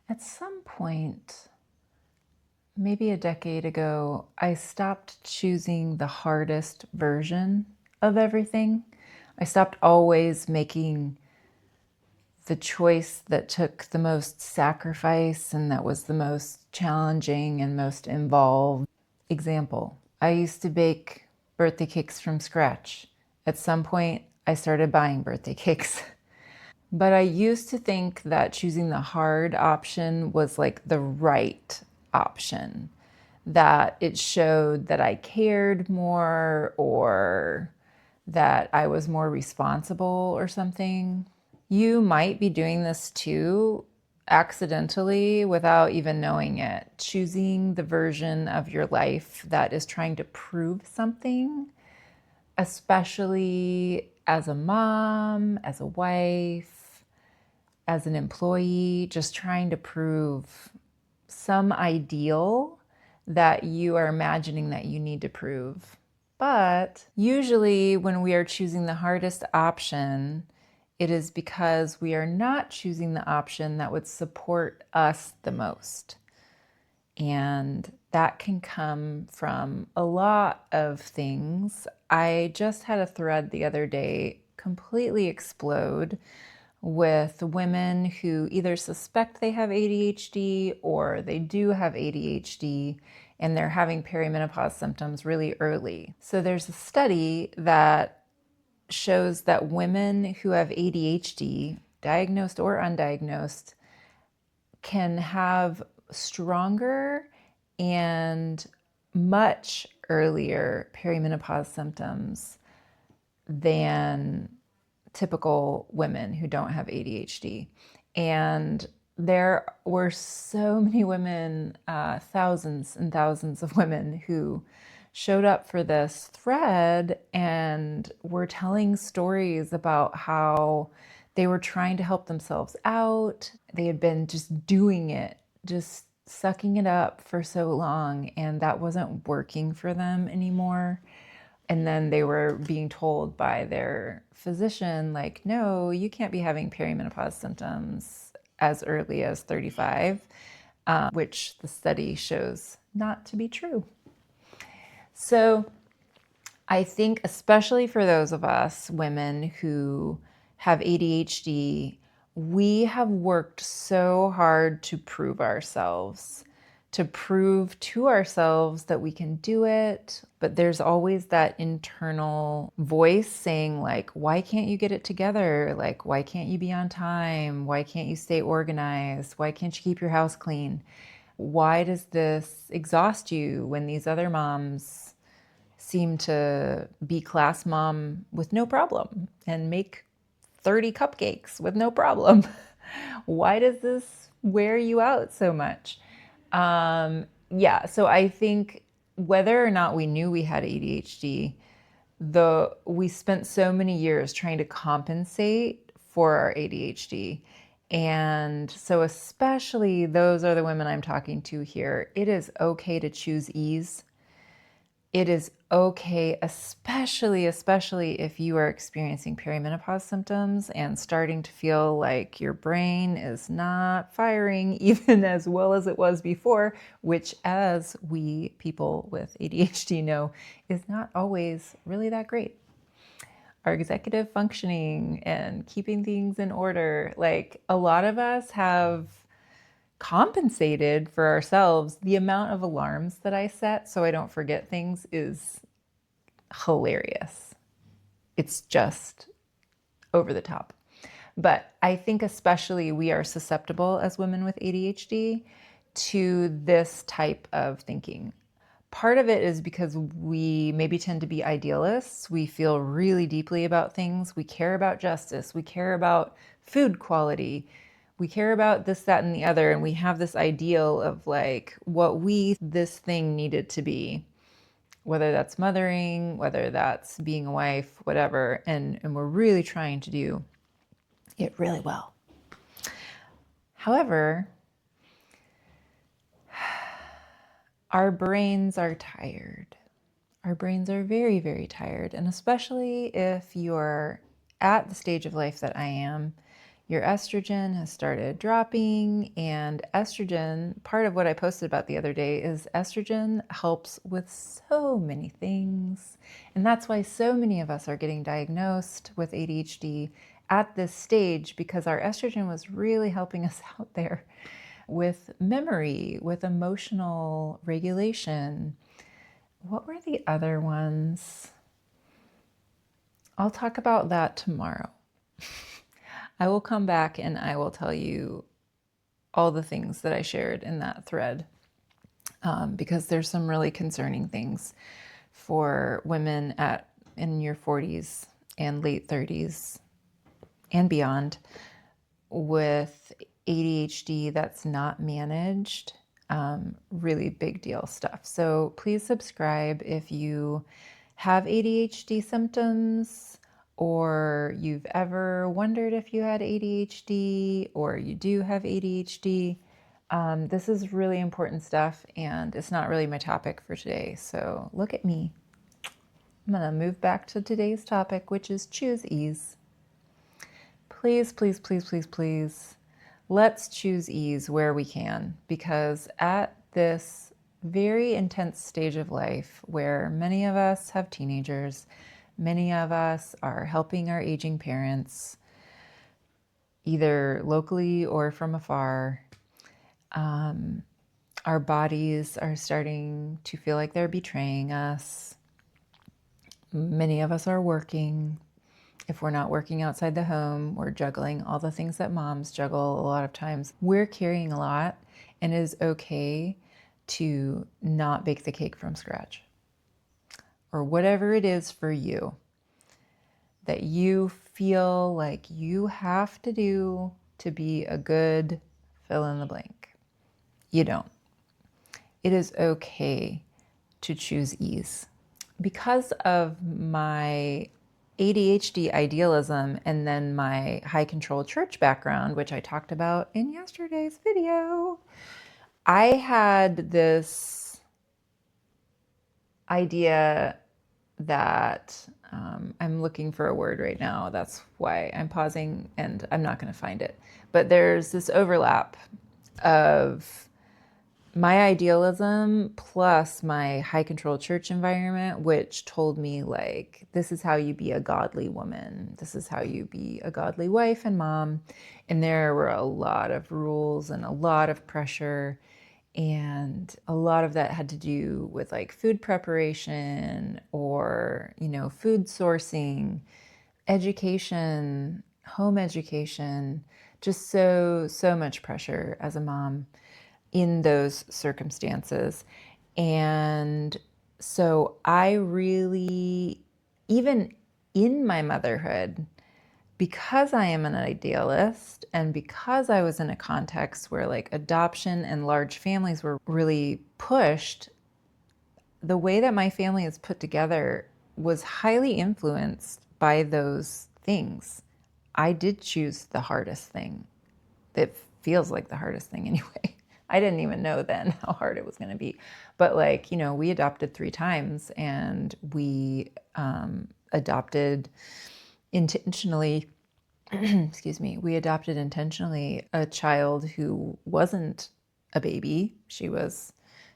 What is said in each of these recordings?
At some point, maybe a decade ago, I stopped choosing the hardest version of everything. I stopped always making the choice that took the most sacrifice and that was the most challenging and most involved. Example, I used to bake birthday cakes from scratch. At some point, I started buying birthday cakes. But I used to think that choosing the hard option was like the right option, that it showed that I cared more or that I was more responsible or something. You might be doing this too, accidentally, without even knowing it. Choosing the version of your life that is trying to prove something, especially as a mom, as a wife, as an employee, just trying to prove some ideal that you are imagining that you need to prove. But usually, when we are choosing the hardest option, it is because we are not choosing the option that would support us the most. And that can come from a lot of things. I just had a thread the other day completely explode with women who either suspect they have ADHD or they do have ADHD and they're having perimenopause symptoms really early. So there's a study that shows that women who have ADHD, diagnosed or undiagnosed, can have stronger and much earlier perimenopause symptoms than typical women who don't have ADHD. And there were so many women, thousands and thousands of women who showed up for this thread and were telling stories about how they were trying to help themselves out. They had been just doing it, just sucking it up for so long, and that wasn't working for them anymore. And then they were being told by their physician, like, no, you can't be having perimenopause symptoms as early as 35, which the study shows not to be true. So I think, especially for those of us women who have ADHD, we have worked so hard to prove ourselves, to prove to ourselves that we can do it. But there's always that internal voice saying, like, why can't you get it together? Like, why can't you be on time? Why can't you stay organized? Why can't you keep your house clean? Why does this exhaust you when these other moms seem to be class mom with no problem and make 30 cupcakes with no problem? Why does this wear you out so much? Yeah, so I think whether or not we knew we had ADHD, we spent so many years trying to compensate for our ADHD. And so especially those are the women I'm talking to here. It is okay to choose ease. It is okay, especially if you are experiencing perimenopause symptoms and starting to feel like your brain is not firing even as well as it was before, which, as we people with ADHD know, is not always really that great. Our executive functioning and keeping things in order, like, a lot of us have compensated for ourselves. The amount of alarms that I set so I don't forget things is hilarious. It's just over the top. But I think especially we are susceptible as women with ADHD to this type of thinking. Part of it is because we maybe tend to be idealists. We feel really deeply about things. We care about justice. We care about food quality. We care about this, that, and the other. And we have this ideal of like what this thing needed to be, whether that's mothering, whether that's being a wife, whatever. And we're really trying to do it really well. However, our brains are tired. Our brains are very, very tired. And especially if you're at the stage of life that I am, your estrogen has started dropping. And estrogen, part of what I posted about the other day is estrogen helps with so many things. And that's why so many of us are getting diagnosed with ADHD at this stage, because our estrogen was really helping us out there with memory, with emotional regulation. What were the other ones? I'll talk about that tomorrow. I will come back and I will tell you all the things that I shared in that thread, because there's some really concerning things for women in your 40s and late 30s and beyond with ADHD that's not managed. Really big deal stuff. So please subscribe if you have ADHD symptoms, or you've ever wondered if you had ADHD, or you do have ADHD. This is really important stuff, and it's not really my topic for today. So look at me. I'm going to move back to today's topic, which is choose ease. Please, please, please, please, please, let's choose ease where we can, because at this very intense stage of life where many of us have teenagers, many of us are helping our aging parents, either locally or from afar, our bodies are starting to feel like they're betraying us. Many of us are working. If we're not working outside the home, we're juggling all the things that moms juggle a lot of times. We're carrying a lot, and it is okay to not bake the cake from scratch, or whatever it is for you that you feel like you have to do to be a good fill in the blank. You don't. It is okay to choose ease. Because of my ADHD idealism and then my high control church background, which I talked about in yesterday's video, I had this idea that I'm looking for a word right now. That's why I'm pausing and I'm not going to find it. But there's this overlap of my idealism plus my high control church environment, which told me, like, this is how you be a godly woman. This is how you be a godly wife and mom. And there were a lot of rules and a lot of pressure. And a lot of that had to do with like food preparation or, food sourcing, education, home education, just so much pressure as a mom in those circumstances. And so I really, even in my motherhood, because I am an idealist and because I was in a context where like adoption and large families were really pushed, the way that my family is put together was highly influenced by those things. I did choose the hardest thing. That feels like the hardest thing anyway. I didn't even know then how hard it was going to be. But we adopted 3 times, and we adopted intentionally, excuse me, we adopted intentionally a child who wasn't a baby. She was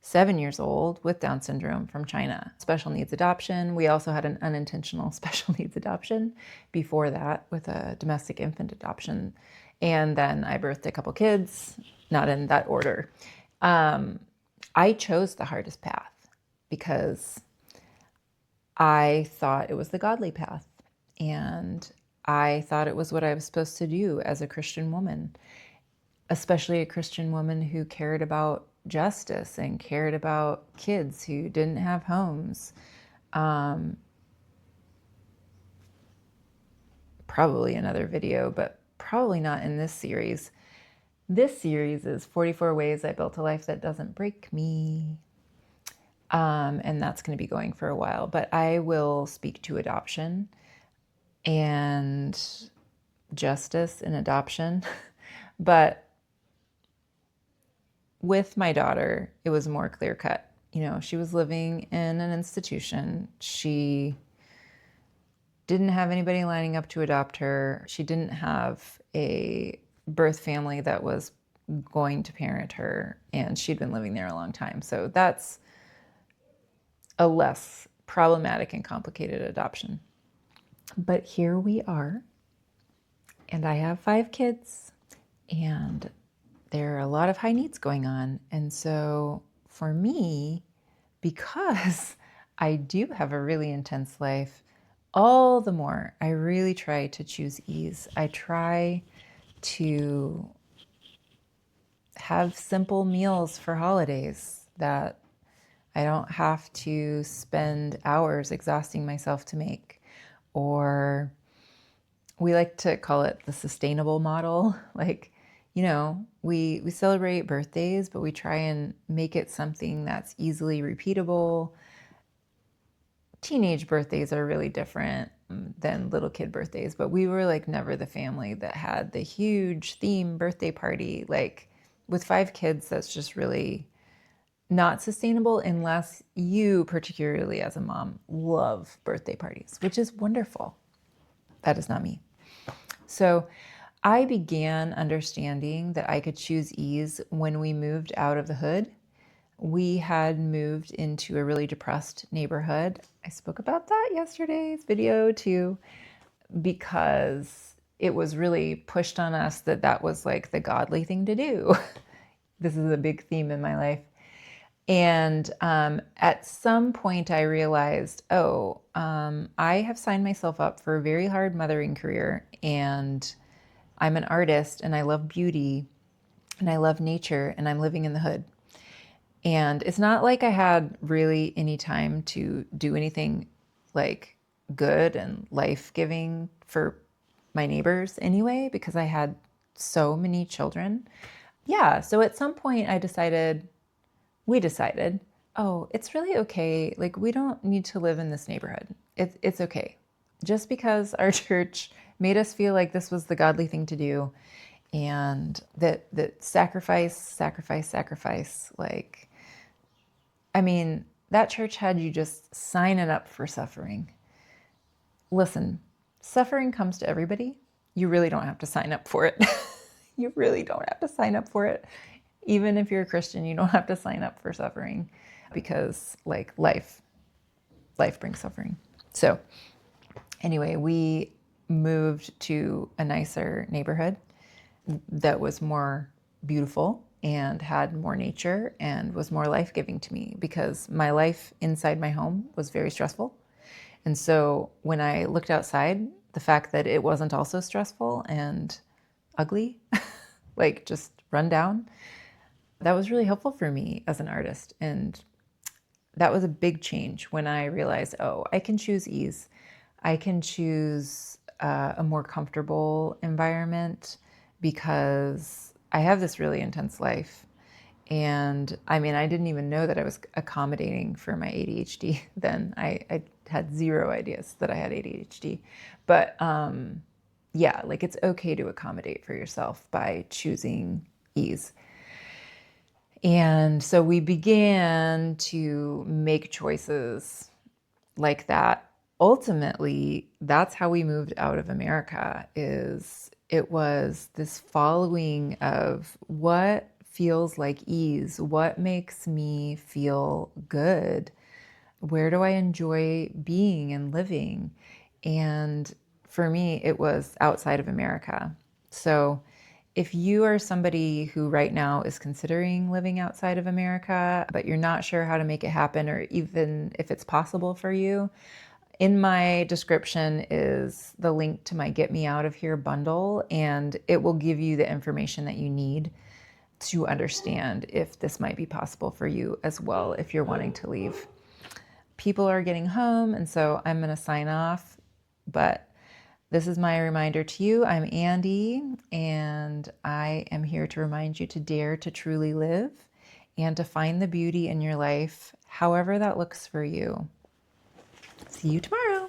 7 years old with Down syndrome from China. Special needs adoption. We also had an unintentional special needs adoption before that with a domestic infant adoption. And then I birthed a couple kids, not in that order. I chose the hardest path because I thought it was the godly path. And I thought it was what I was supposed to do as a Christian woman, especially a Christian woman who cared about justice and cared about kids who didn't have homes. Probably another video, but probably not in this series. This series is 44 Ways I Built a Life That Doesn't Break Me. And that's going to be going for a while, but I will speak to adoption and justice in adoption. But with my daughter, it was more clear cut. She was living in an institution. She didn't have anybody lining up to adopt her. She didn't have a birth family that was going to parent her, and she'd been living there a long time. So that's a less problematic and complicated adoption. But here we are, and I have 5 kids, and there are a lot of high needs going on. And so for me, because I do have a really intense life, all the more I really try to choose ease. I try to have simple meals for holidays that I don't have to spend hours exhausting myself to make. Or we like to call it the sustainable model. Like, we celebrate birthdays, but we try and make it something that's easily repeatable. Teenage birthdays are really different than little kid birthdays, but we were like never the family that had the huge theme birthday party. Like with 5 kids, that's just really not sustainable unless you, particularly as a mom, love birthday parties, which is wonderful. That is not me. So I began understanding that I could choose ease when we moved out of the hood. We had moved into a really depressed neighborhood. I spoke about that yesterday's video too, because it was really pushed on us that that was like the godly thing to do. This is a big theme in my life. And at some point I realized, I have signed myself up for a very hard mothering career, and I'm an artist, and I love beauty, and I love nature, and I'm living in the hood. And it's not like I had really any time to do anything like good and life-giving for my neighbors anyway, because I had so many children. Yeah, so at some point we decided, it's really okay. Like, we don't need to live in this neighborhood. It's okay. Just because our church made us feel like this was the godly thing to do, and that sacrifice, like, I mean, that church had you just sign it up for suffering. Listen, suffering comes to everybody. You really don't have to sign up for it. You really don't have to sign up for it. Even if you're a Christian, you don't have to sign up for suffering, because like life brings suffering. So anyway, we moved to a nicer neighborhood that was more beautiful and had more nature and was more life-giving to me, because my life inside my home was very stressful. And so when I looked outside, the fact that it wasn't also stressful and ugly, like just run down, that was really helpful for me as an artist. And that was a big change when I realized, I can choose ease. I can choose a more comfortable environment, because I have this really intense life. And I mean, I didn't even know that I was accommodating for my ADHD then. I had zero ideas that I had ADHD. But yeah, like, it's okay to accommodate for yourself by choosing ease. And so we began to make choices like that. Ultimately, that's how we moved out of America. It was this following of what feels like ease, what makes me feel good, where do I enjoy being and living? And for me, it was outside of America. So if you are somebody who right now is considering living outside of America, but you're not sure how to make it happen, or even if it's possible for you, in my description is the link to my Get Me Out of Here bundle, and it will give you the information that you need to understand if this might be possible for you as well, if you're wanting to leave. People are getting home, and so I'm going to sign off, but this is my reminder to you. I'm Andy, and I am here to remind you to dare to truly live and to find the beauty in your life, however that looks for you. See you tomorrow.